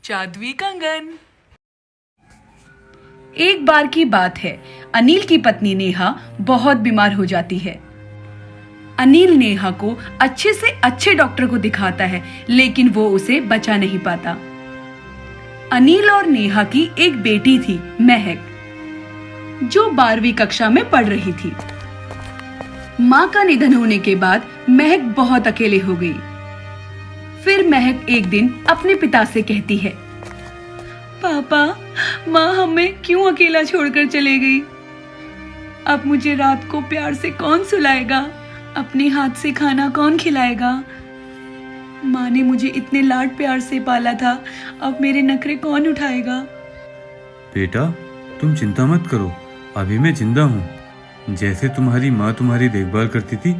जादुई कंगन। एक बार की बात है, अनिल की पत्नी नेहा बहुत बीमार हो जाती है। अनिल नेहा को अच्छे से अच्छे डॉक्टर को दिखाता है, लेकिन वो उसे बचा नहीं पाता। अनिल और नेहा की एक बेटी थी, महक, जो 12वीं कक्षा में पढ़ रही थी। माँ का निधन होने के बाद महक बहुत अकेले हो गई। फिर महक एक दिन अपने पिता से कहती है, पापा, माँ हमें क्यों अकेला छोड़कर चले गई? अब मुझे रात को प्यार से कौन सुलाएगा? अपने हाथ से खाना कौन खिलाएगा? माँ ने मुझे इतने लाड प्यार से पाला था, अब मेरे नखरे कौन उठाएगा? बेटा, तुम चिंता मत करो, अभी मैं जिंदा हूँ। जैसे तुम्हारी माँ तुम्हारी देखभाल करती थी,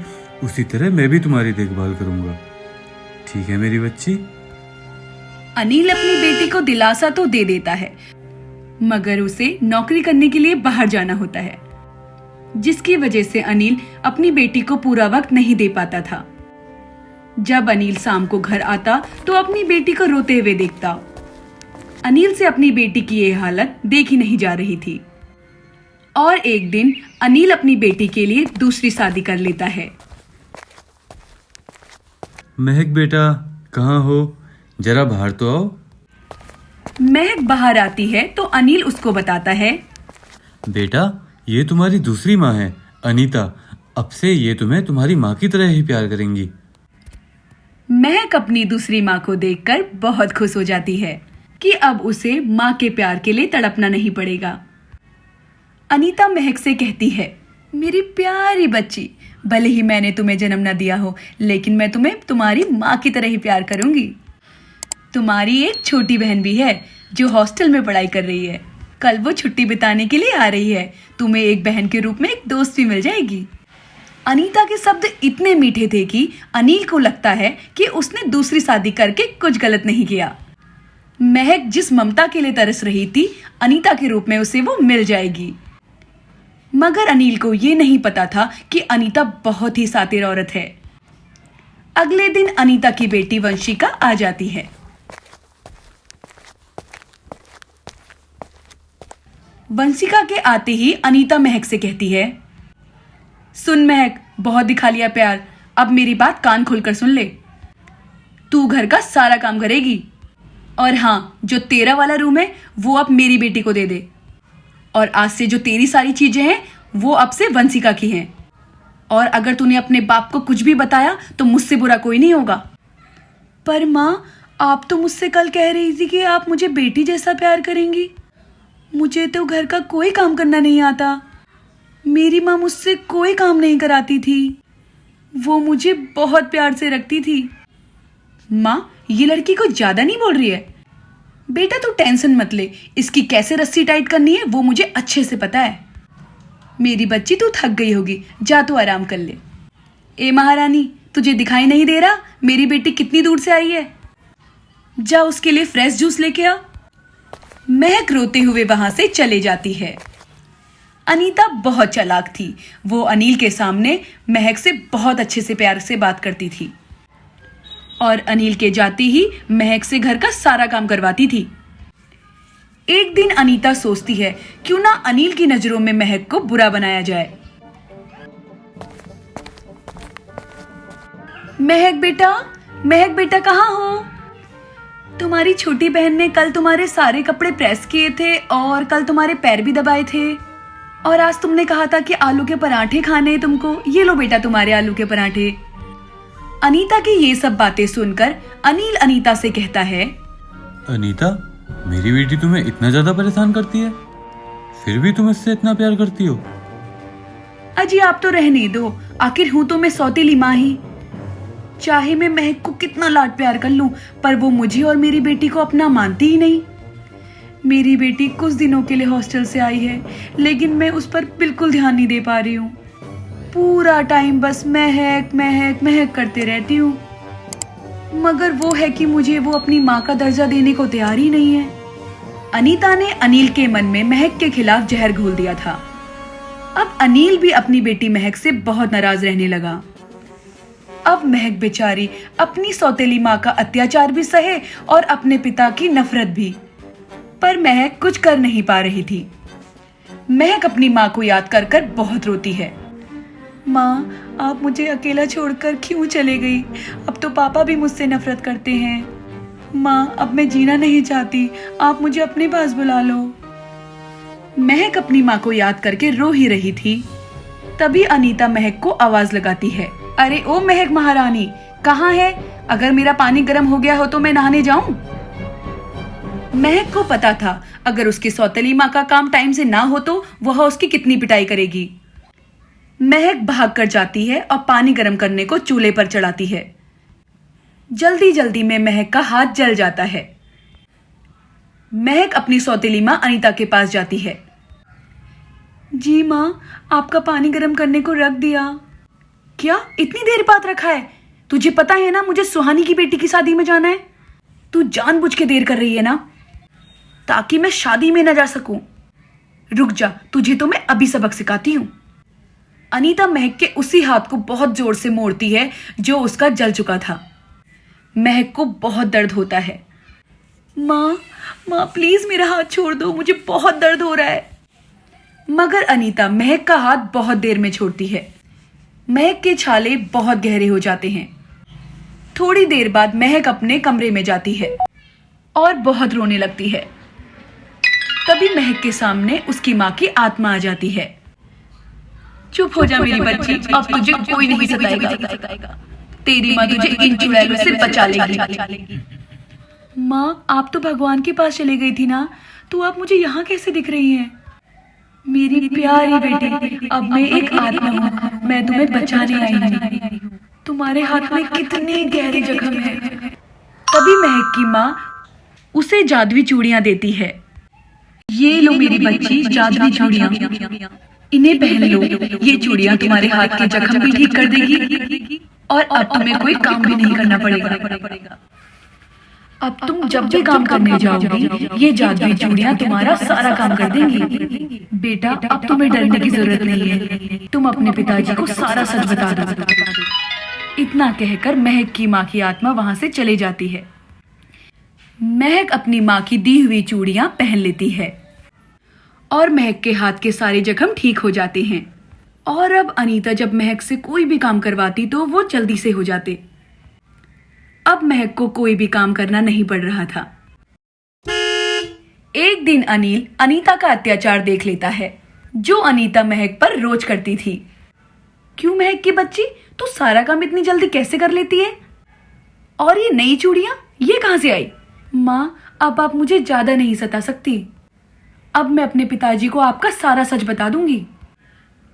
उसी तरह मैं भी तुम्हारी देखभाल करूंगा। ठीक है मेरी बच्ची? अनिल अपनी बेटी को दिलासा तो दे देता है, मगर उसे नौकरी करने के लिए बाहर जाना होता है, जिसकी वजह से अनिल अपनी बेटी को पूरा वक्त नहीं दे पाता था। जब अनिल शाम को घर आता तो अपनी बेटी को रोते हुए देखता। अनिल से अपनी बेटी की ये हालत देखी नहीं जा रही थी। और एक दिन अनिल अपनी बेटी के लिए दूसरी शादी कर लेता है। महक बेटा, कहाँ हो? जरा बाहर तो आओ। महक बाहर आती है तो अनिल उसको बताता है, बेटा, ये तुम्हारी दूसरी माँ है, अनीता। अब से ये तुम्हें तुम्हारी माँ की तरह ही प्यार करेंगी। महक अपनी दूसरी माँ को देखकर बहुत खुश हो जाती है कि अब उसे माँ के प्यार के लिए तड़पना नहीं पड़ेगा। अनीता महक से कहती है, मेरी प्यारी बच्ची, भले ही मैंने तुम्हें जन्म न दिया हो, लेकिन मैं तुम्हें तुम्हारी माँ की तरह ही प्यार करूंगी। तुम्हारी एक छोटी बहन भी है जो हॉस्टल में पढ़ाई कर रही है। कल वो छुट्टी बिताने के लिए आ रही है। तुम्हें एक बहन के रूप में एक दोस्त भी मिल जाएगी। अनीता के शब्द इतने मीठे थे कि अनिल को लगता है कि उसने दूसरी शादी करके कुछ गलत नहीं किया। महक जिस ममता के लिए तरस रही थी, अनीता के रूप में उसे वो मिल जाएगी। मगर अनिल को ये नहीं पता था कि अनीता बहुत ही शातिर औरत है। अगले दिन अनीता की बेटी वंशिका आ जाती है। वंशिका के आते ही अनीता महक से कहती है, सुन महक, बहुत दिखा लिया प्यार, अब मेरी बात कान खोलकर सुन ले। तू घर का सारा काम करेगी, और हाँ, जो तेरा वाला रूम है वो अब मेरी बेटी को दे दे। और आज से जो तेरी सारी चीजें हैं वो अब से वंशिका की हैं। और अगर तूने अपने बाप को कुछ भी बताया तो मुझसे बुरा कोई नहीं होगा। पर माँ, आप तो मुझसे कल कह रही थी कि आप मुझे बेटी जैसा प्यार करेंगी। मुझे तो घर का कोई काम करना नहीं आता। मेरी माँ मुझसे कोई काम नहीं कराती थी। वो मुझे बहुत प्यार से रखती थी। माँ, ये लड़की को ज्यादा नहीं बोल रही है? बेटा तू टेंशन मत ले, इसकी कैसे रस्सी टाइट करनी है वो मुझे अच्छे से पता है। मेरी बच्ची, तू थक गई होगी, जा तू आराम कर ले। ए महारानी, तुझे दिखाई नहीं दे रहा मेरी बेटी कितनी दूर से आई है? जा उसके लिए फ्रेश जूस लेके आ। महक रोते हुए वहां से चले जाती है। अनीता बहुत चालाक थी। वो अनिल के सामने महक से बहुत अच्छे से प्यार से बात करती थी और अनिल के जाते ही महक से घर का सारा काम करवाती थी। एक दिन अनीता सोचती है, क्यों ना अनिल की नजरों में महक को बुरा बनाया जाए। महक बेटा कहाँ हो? तुम्हारी छोटी बहन ने कल तुम्हारे सारे कपड़े प्रेस किए थे और कल तुम्हारे पैर भी दबाए थे, और आज तुमने कहा था कि आलू के पराठे खाने हैं तुमको। ये लो बेटा तुम्हारे आलू के पराठे। अनीता की ये सब बातें सुनकर अनिल अनीता से कहता है, अनीता, मेरी बेटी तुम्हें इतना ज्यादा परेशान करती है, फिर भी तुम इससे इतना प्यार करती हो? अजी आप तो रहने दो, आखिर हूं तो मैं सौतेली माँ ही। चाहे मैं महक को कितना लाड प्यार कर लूं, पर वो मुझे और मेरी बेटी को अपना मानती ही नहीं। मेरी बेटी कुछ दिनों के लिए हॉस्टल से आई है, लेकिन मैं उस पर बिल्कुल ध्यान नहीं दे पा रही हूँ। पूरा टाइम बस महक महक महक करते रहती हूँ, मगर वो है कि मुझे वो अपनी माँ का दर्जा देने को तैयार ही नहीं है। अनीता ने अनिल के मन में महक के खिलाफ जहर घोल दिया था। अब अनिल भी अपनी बेटी महक से बहुत नाराज रहने लगा। अब महक बेचारी अपनी सौतेली माँ का अत्याचार भी सहे और अपने पिता की नफरत भी, पर महक कुछ कर नहीं पा रही थी। महक अपनी माँ को याद कर कर बहुत रोती है। माँ, आप मुझे अकेला छोड़कर क्यों चले गई? अब तो पापा भी मुझसे नफरत करते हैं। माँ, अब मैं जीना नहीं चाहती, आप मुझे अपने पास बुला लो। महक अपनी माँ को याद करके रो ही रही थी। तभी अनीता महक को आवाज लगाती है, अरे ओ महक महारानी, कहाँ है? अगर मेरा पानी गर्म हो गया हो तो मैं नहाने जाऊं? महक को पता था अगर उसकी सौतेली माँ का काम टाइम से ना हो तो वह उसकी कितनी पिटाई करेगी। महक भाग कर जाती है और पानी गर्म करने को चूल्हे पर चढ़ाती है। जल्दी जल्दी में महक का हाथ जल जाता है। महक अपनी सौतेली माँ अनीता के पास जाती है। जी माँ, आपका पानी गर्म करने को रख दिया। क्या इतनी देर बाद रखा है? तुझे पता है ना मुझे सुहानी की बेटी की शादी में जाना है। तू जानबूझ के देर कर रही है ना, ताकि मैं शादी में न जा सकूं। रुक जा, तुझे तो मैं अभी सबक सिखाती हूँ। अनीता महक के उसी हाथ को बहुत जोर से मोड़ती है जो उसका जल चुका था। महक को बहुत दर्द होता है। माँ, माँ प्लीज मेरा हाथ छोड़ दो, मुझे बहुत दर्द हो रहा है। मगर अनीता महक का हाथ बहुत देर में छोड़ती है। महक के छाले बहुत गहरे हो जाते हैं। थोड़ी देर बाद महक अपने कमरे में जाती है और बहुत रोने लगती है। तभी महक के सामने उसकी माँ की आत्मा आ जाती है। चुप हो जा मेरी बच्ची, अब तुझे कोई नहीं सताएगा। तेरी माँ तुझे इन चुड़ैलों से बचा लेगी। माँ, आप तो भगवान के पास चली गई थी ना, तो आप मुझे यहाँ कैसे दिख रही हैं? मेरी प्यारी बेटी, अब मैं एक आत्मा हूँ, मैं तुम्हें बचाने आई हूँ। तुम्हारे हाथ में कितने गहरे जख्म हैं। तभी महक की माँ उसे जादुई चूड़ियां देती है। ये लो मेरी बच्ची, जादुई चूड़ियां, इन्हें पहन लो। ये चूड़ियां तुम्हारे हाथ के जख्म भी ठीक कर देगी और अब तुम्हें कोई काम भी नहीं करना पड़ेगा। अब तुम जब भी काम करने जाओगी, ये जादुई चूड़ियां तुम्हारा सारा काम कर देंगी। बेटा, अब तुम्हें डरने की जरूरत नहीं है, तुम अपने पिताजी को सारा सच बता दो। इतना कहकर महक की माँ की आत्मा वहां से चली जाती है। महक अपनी माँ की दी हुई चूड़ियां पहन लेती है और महक के हाथ के सारे जख्म ठीक हो जाते हैं। और अब अनीता जब महक से कोई भी काम करवाती तो वो जल्दी से हो जाते। अब महक को कोई भी काम करना नहीं पड़ रहा था। एक दिन अनिल अनीता का अत्याचार देख लेता है, जो अनीता महक पर रोज करती थी। क्यों महक की बच्ची, तू सारा काम इतनी जल्दी कैसे कर लेती है? और ये नई चूड़ियां, ये कहां से आई? माँ, अब आप मुझे ज्यादा नहीं सता सकती। अब मैं अपने पिताजी को आपका सारा सच बता दूंगी।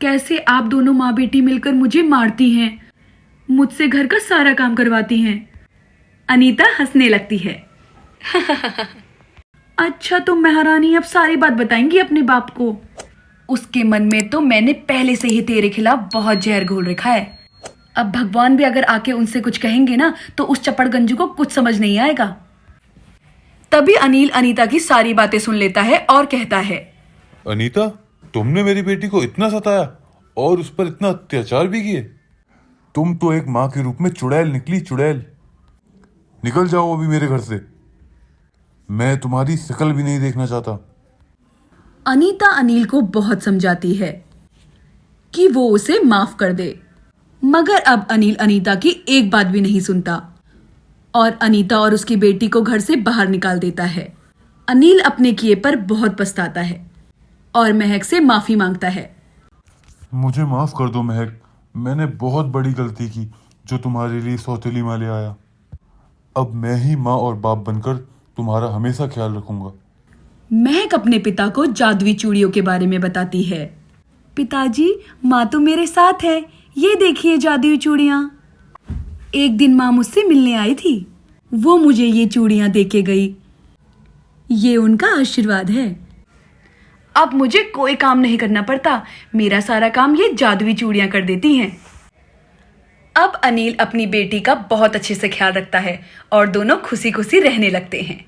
कैसे आप दोनों माँ बेटी मिलकर मुझे मारती हैं, मुझसे घर का सारा काम करवाती हैं। अनीता हंसने लगती है। अच्छा, तो महारानी अब सारी बात बताएंगी अपने बाप को? उसके मन में तो मैंने पहले से ही तेरे खिलाफ बहुत जहर घोल रखा है। अब भगवान भी अगर आके उनसे कुछ कहेंगे ना तो उस चपड़गंजू को कुछ समझ नहीं आएगा। तभी अनिल अनीता की सारी बातें सुन लेता है और कहता है, अनीता, तुमने मेरी बेटी को इतना सताया और उस पर इतना अत्याचार भी किए। तुम तो एक माँ के रूप में चुड़ैल निकली, चुड़ैल। निकल जाओ अभी मेरे घर से, मैं तुम्हारी शक्ल भी नहीं देखना चाहता। अनीता अनिल को बहुत समझाती है कि वो उसे माफ कर दे, मगर अब अनिल अनीता की एक बात भी नहीं सुनता और अनीता और उसकी बेटी को घर से बाहर निकाल देता है। अनिल अपने किए पर बहुत पछताता है और महक से माफी मांगता है। मुझे माफ कर दो महक, मैंने बहुत बड़ी गलती की जो तुम्हारे लिए सौतेली माँ ले आया। अब मैं ही माँ और बाप बनकर तुम्हारा हमेशा ख्याल रखूंगा। महक अपने पिता को जादुई चूड़ियों के बारे में बताती है। पिताजी, माँ तो मेरे साथ है, ये देखिए जादुई चूड़ियां। एक दिन माँ मुझसे मिलने आई थी, वो मुझे ये चूड़ियां दे के गई। ये उनका आशीर्वाद है। अब मुझे कोई काम नहीं करना पड़ता, मेरा सारा काम ये जादुई चूड़ियां कर देती हैं। अब अनिल अपनी बेटी का बहुत अच्छे से ख्याल रखता है और दोनों खुशी खुशी रहने लगते हैं।